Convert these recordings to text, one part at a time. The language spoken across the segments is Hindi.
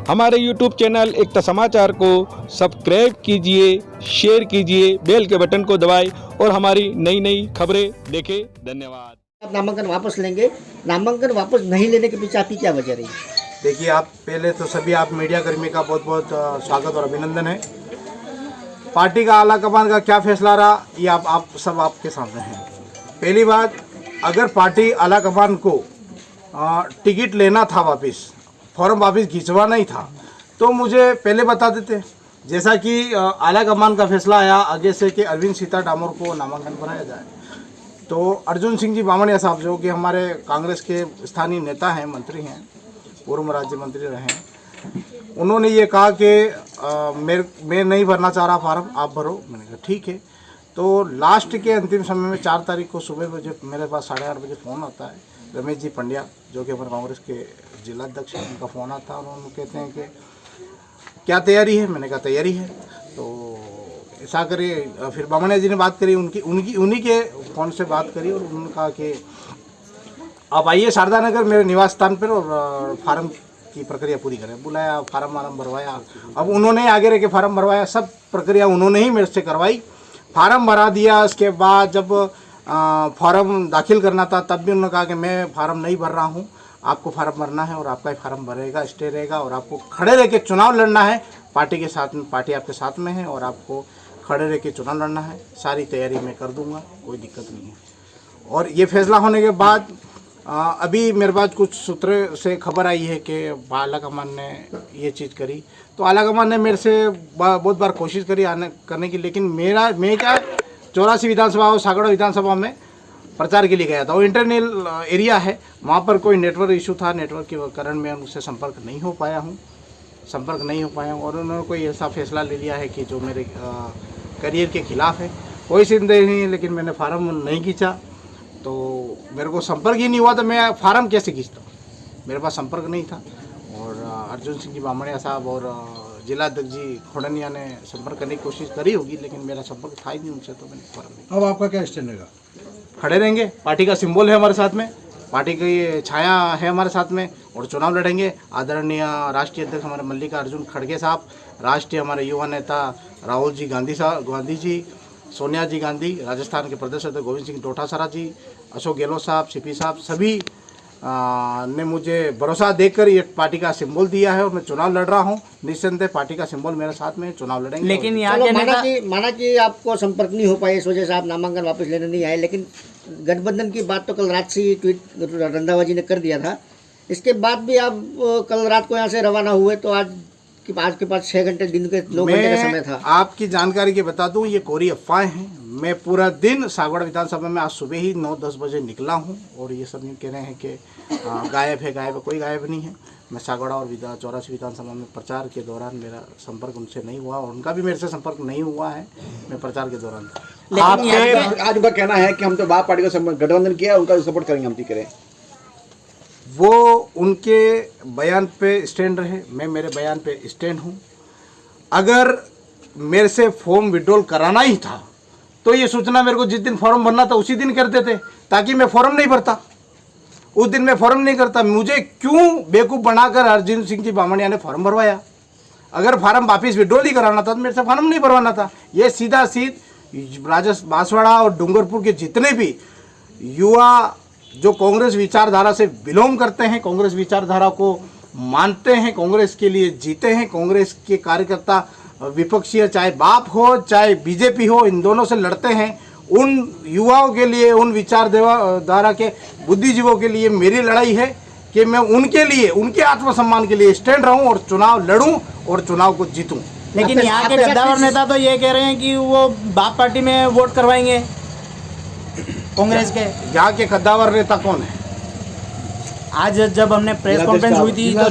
हमारे YouTube चैनल एकता समाचार को सब्सक्राइब कीजिए, शेयर कीजिए, बेल के बटन को दबाएं और हमारी नई नई खबरें देखें। धन्यवाद। आप नामांकन वापस लेंगे, नामांकन वापस नहीं लेने के पीछे आपकी क्या वजह रही? देखिए, आप पहले तो सभी आप मीडिया कर्मी का बहुत बहुत स्वागत और अभिनंदन है। पार्टी का आला कमान का क्या फैसला रहा ये आप सब आपके सामने है। पहली बात, अगर पार्टी आला कमान को टिकट लेना था, वापस फॉर्म वापस खिंचवाना ही था, तो मुझे पहले बता देते। जैसा कि आला कमान का फैसला आया आगे से कि अरविंद सीता डामोर को नामांकन बनाया जाए, तो अर्जुन सिंह जी बामणिया साहब जो कि हमारे कांग्रेस के स्थानीय नेता हैं, मंत्री हैं, पूर्व राज्य मंत्री रहे हैं, उन्होंने ये कहा कि मैं नहीं भरना चाह रहा फार्म, आप भरो। मैंने कहा ठीक है। तो लास्ट के अंतिम समय में 4 तारीख को सुबह बजे मेरे पास 8:30 बजे फ़ोन आता है। रमेश जी पंड्या जो कि हमारे कांग्रेस के जिला अध्यक्ष हैं, उनका फ़ोन आता है और उन्होंने कहते हैं कि क्या तैयारी है। मैंने कहा तैयारी है। तो ऐसा करिए, फिर बामणिया जी ने बात करी, उन्हीं के फ़ोन से बात करी और उन्होंने कहा कि आप आइए शारदा नगर मेरे निवास स्थान पर और फार्म की प्रक्रिया पूरी करें। बुलाया, फार्म भरवाया। अब उन्होंने आगे रह के फार्म भरवाया, सब प्रक्रिया उन्होंने ही मेरे से करवाई। फार्म भरा दिया। उसके बाद जब फार्म दाखिल करना था तब भी उन्होंने कहा कि मैं फार्म नहीं भर रहा हूँ, आपको फार्म भरना है और आपका ही फार्म भरेगा, स्टे रहेगा और आपको खड़े रह के चुनाव लड़ना है। पार्टी के साथ में, पार्टी आपके साथ में है और आपको खड़े रह के चुनाव लड़ना है। सारी तैयारी मैं कर दूंगा, कोई दिक्कत नहीं है। और ये फैसला होने के बाद अभी मेरे पास कुछ सूत्र से खबर आई है कि आला कमान ने ये चीज़ करी। तो आला कमान ने मेरे से बहुत बार कोशिश करी करने की, लेकिन मैं क्या 84 विधानसभा और सागड़ा विधानसभा में प्रचार के लिए गया था। वो इंटरनल एरिया है, वहाँ पर कोई नेटवर्क इशू था, नेटवर्क के कारण मैं उनसे संपर्क नहीं हो पाया हूँ और उन्होंने कोई ऐसा फैसला ले लिया है कि जो मेरे करियर के खिलाफ है। कोई संदेह नहीं है, लेकिन मैंने फार्म नहीं खींचा, तो मेरे को संपर्क ही नहीं हुआ, तो मैं फार्म कैसे खींचता? मेरे पास संपर्क नहीं था। और अर्जुन सिंह जी बामणिया साहब और जिला अध्यक्ष जी खोडनिया ने संपर्क करने की कोशिश करी होगी, लेकिन मेरा संपर्क था ही नहीं उनसे, तो मैंने फार्म नहीं। अब आपका क्या स्टैंड रहेगा? खड़े रहेंगे, पार्टी का सिंबल है हमारे साथ में, पार्टी की छाया है हमारे साथ में और चुनाव लड़ेंगे। आदरणीय राष्ट्रीय अध्यक्ष हमारे मल्लिकार्जुन खड़गे साहब, राष्ट्रीय हमारे युवा नेता राहुल जी गांधी जी, सोनिया जी गांधी, राजस्थान के प्रदेश अध्यक्ष गोविंद सिंह डोटासरा जी, अशोक गहलोत साहब, सीपी साहब, सभी ने मुझे भरोसा देकर ये पार्टी का सिंबल दिया है और मैं चुनाव लड़ रहा हूँ। निस्संदेह पार्टी का सिंबल मेरे साथ में, चुनाव लड़ेंगे। लेकिन यहाँ माना कि आपको संपर्क नहीं हो पाए, इस वजह से आप नामांकन वापस लेने नहीं आए, लेकिन गठबंधन की बात तो कल रात से ही ट्वीट रंधावा जी ने कर दिया था। इसके बाद भी आप कल रात को यहाँ से रवाना हुए, तो आज के पास 6 घंटे, दिन के 9 घंटे का समय था। आपकी जानकारी के बता दूं, ये कोरी अफवाहें हैं। मैं पूरा दिन सागवाड़ा विधानसभा में आज सुबह ही 9-10 बजे निकला हूं और ये सब कह रहे हैं कि गायब है। कोई गायब नहीं है। मैं सागवाड़ा और 84 विधानसभा में प्रचार के दौरान मेरा संपर्क उनसे नहीं हुआ और उनका भी मेरे से संपर्क नहीं हुआ है। मैं प्रचार के दौरान आज उनका कहना है कि हम तो बाप पार्टी का गठबंधन किया, उनका सपोर्ट करेंगे, हम ठीक करें। वो उनके बयान पे स्टैंड रहे, मैं मेरे बयान पे स्टैंड हूँ। अगर मेरे से फॉर्म विड्रॉल कराना ही था तो ये सूचना मेरे को जिस दिन फॉर्म भरना था उसी दिन कर देते, ताकि मैं फॉर्म नहीं भरता। उस दिन मैं फॉर्म नहीं करता। मुझे क्यों बेवकूफ़ बनाकर अर्जुन सिंह जी बामणिया ने फॉर्म भरवाया? अगर फार्म वापिस विड्रॉल ही कराना था तो मेरे से फॉर्म नहीं भरवाना था। ये सीधा बांसवाड़ा और डूंगरपुर के जितने भी युवा जो कांग्रेस विचारधारा से बिलोंग करते हैं, कांग्रेस विचारधारा को मानते हैं, कांग्रेस के लिए जीते हैं, कांग्रेस के कार्यकर्ता विपक्षी चाहे बाप हो चाहे बीजेपी हो, इन दोनों से लड़ते हैं, उन युवाओं के लिए, उन विचारधारा के बुद्धिजीवों के लिए मेरी लड़ाई है कि मैं उनके लिए, उनके आत्मसम्मान के लिए स्टैंड रहूं और चुनाव लड़ूं और चुनाव को जीतूं। लेकिन यहाँ के गद्दावर नेता तो ये कह रहे हैं कि वो बाप पार्टी में वोट करवाएंगे कांग्रेस के। यहाँ के कद्दावर नेता कौन है? आज जब हमने प्रेस कॉन्फ्रेंस हुई थी तो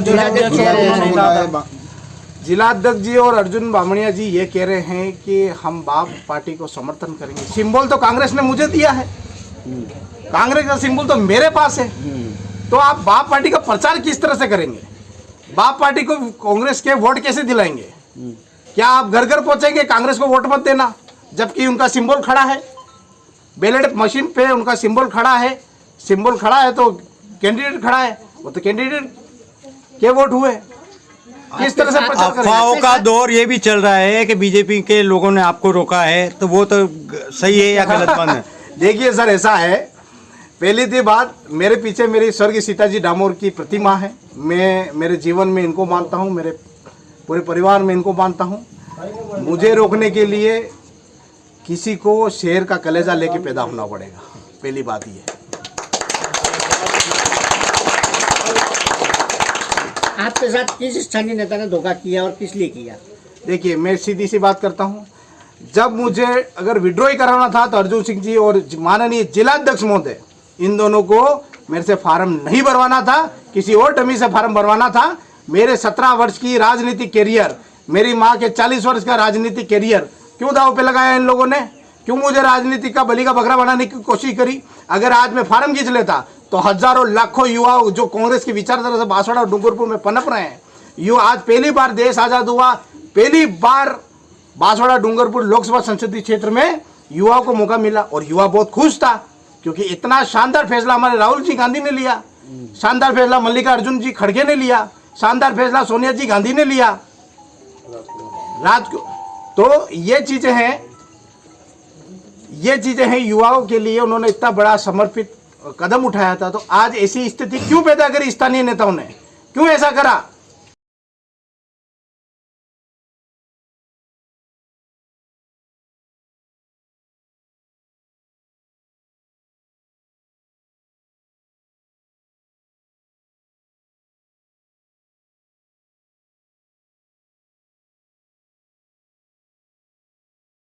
जिलाध्यक्ष जी और अर्जुन बामणिया जी ये कह रहे हैं कि हम बाप पार्टी को समर्थन करेंगे। सिंबल तो कांग्रेस ने मुझे दिया है, कांग्रेस का सिंबल तो मेरे पास है, तो आप बाप पार्टी का प्रचार किस तरह से करेंगे? बाप पार्टी को कांग्रेस के वोट कैसे दिलाएंगे? क्या आप घर घर पहुंचेंगे कांग्रेस को वोट मत देना, जबकि उनका सिंबल खड़ा है, बैलेट मशीन पे उनका सिंबल खड़ा है तो कैंडिडेट खड़ा है, वो तो कैंडिडेट के वोट हुए। किस तरह से प्रचार करेंगे? अफवाहों का दौर ये भी चल रहा है कि बीजेपी के लोगों ने आपको रोका है, तो वो तो सही है या गलत बात है? देखिए सर, ऐसा है, पहली थी बात, मेरे पीछे मेरी स्वर्गीय सीताजी डामोर की प्रतिमा है। मैं मेरे जीवन में इनको मानता हूँ, मेरे पूरे परिवार में इनको मानता हूँ। मुझे रोकने के लिए किसी को शेर का कलेजा लेके पैदा होना पड़ेगा, पहली बात ये। आपके साथ किस स्थानीय नेता ने धोखा किया और किस लिए किया? देखिए, मैं सीधी सी बात करता हूँ, जब मुझे अगर विड्रॉ ही कराना था तो अर्जुन सिंह जी और माननीय जिलाध्यक्ष महोदय, इन दोनों को मेरे से फार्म नहीं भरवाना था, किसी और डमी से फार्म भरवाना था। मेरे 17 वर्ष की राजनीतिक कैरियर, मेरी माँ के 40 वर्ष का राजनीतिक कैरियर क्यों दाव पे लगाया इन लोगों ने? क्यों मुझे राजनीति का बलि का बकरा बनाने की कोशिश करी? अगर आज मैं फार्म खींच लेता तो हजारों लाखों युवा जो कांग्रेस की विचारधारा से बांसवाड़ा और डूंगरपुर में पनप रहे हैं, युवा आज पहली बार देश आज़ाद हुआ, पहली बार बांसवाड़ा डूंगरपुर लोकसभा संसदीय क्षेत्र में युवाओं को मौका मिला और युवा बहुत खुश था, क्योंकि इतना शानदार फैसला हमारे राहुल जी गांधी ने लिया, शानदार फैसला मल्लिकार्जुन जी खड़गे ने लिया, शानदार फैसला सोनिया जी गांधी ने लिया रात को। तो ये चीजें हैं युवाओं के लिए, उन्होंने इतना बड़ा समर्पित कदम उठाया था। तो आज ऐसी स्थिति क्यों पैदा करी स्थानीय नेताओं ने? क्यों ऐसा करा?